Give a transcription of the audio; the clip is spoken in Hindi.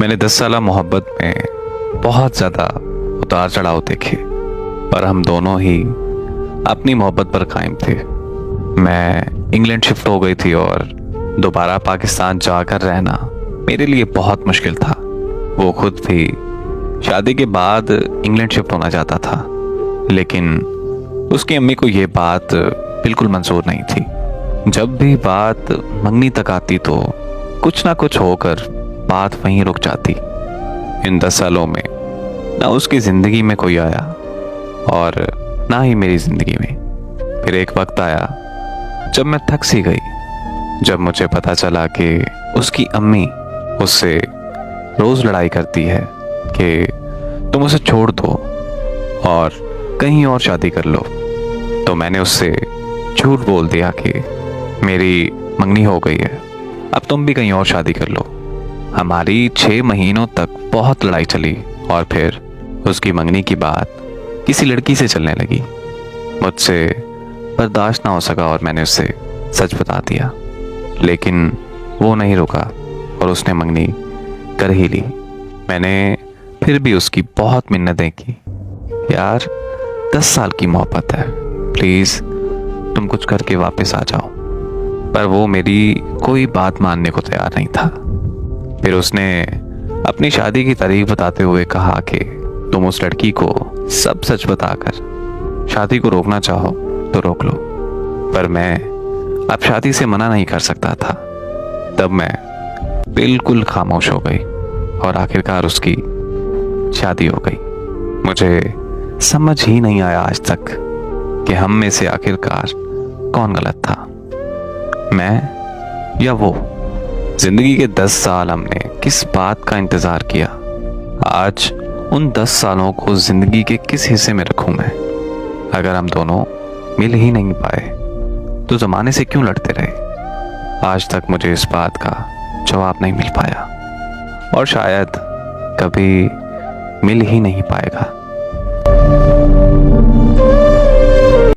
मैंने 10 साल मोहब्बत में बहुत ज़्यादा उतार चढ़ाव देखे, पर हम दोनों ही अपनी मोहब्बत पर कायम थे। मैं इंग्लैंड शिफ्ट हो गई थी और दोबारा पाकिस्तान जाकर रहना मेरे लिए बहुत मुश्किल था। वो खुद भी शादी के बाद इंग्लैंड शिफ्ट होना चाहता था, लेकिन उसकी अम्मी को ये बात बिल्कुल मंजूर नहीं थी। जब भी बात मंगनी तक आती तो कुछ ना कुछ होकर बात वहीं रुक जाती। इन 10 सालों में ना उसकी ज़िंदगी में कोई आया और ना ही मेरी ज़िंदगी में। फिर एक वक्त आया जब मैं थक सी गई, जब मुझे पता चला कि उसकी अम्मी उससे रोज़ लड़ाई करती है कि तुम उसे छोड़ दो और कहीं और शादी कर लो। तो मैंने उससे झूठ बोल दिया कि मेरी मंगनी हो गई है, अब तुम भी कहीं और शादी कर लो। हमारी 6 महीनों तक बहुत लड़ाई चली और फिर उसकी मंगनी की बात किसी लड़की से चलने लगी। मुझसे बर्दाश्त ना हो सका और मैंने उससे सच बता दिया, लेकिन वो नहीं रुका और उसने मंगनी कर ही ली। मैंने फिर भी उसकी बहुत मिन्नतें की, यार 10 साल की मोहब्बत है, प्लीज़ तुम कुछ करके वापस आ जाओ। पर वो मेरी कोई बात मानने को तैयार नहीं था। फिर उसने अपनी शादी की तारीख बताते हुए कहा कि तुम उस लड़की को सब सच बताकर शादी को रोकना चाहो तो रोक लो। पर मैं अब शादी से मना नहीं कर सकता था। तब मैं बिल्कुल खामोश हो गई और आखिरकार उसकी शादी हो गई। मुझे समझ ही नहीं आया आज तक कि हम में से आखिरकार कौन गलत था, मैं या वो। जिंदगी के 10 साल हमने किस बात का इंतजार किया। आज उन 10 सालों को जिंदगी के किस हिस्से में रखूं मैं? अगर हम दोनों मिल ही नहीं पाए तो जमाने से क्यों लड़ते रहे? आज तक मुझे इस बात का जवाब नहीं मिल पाया और शायद कभी मिल ही नहीं पाएगा।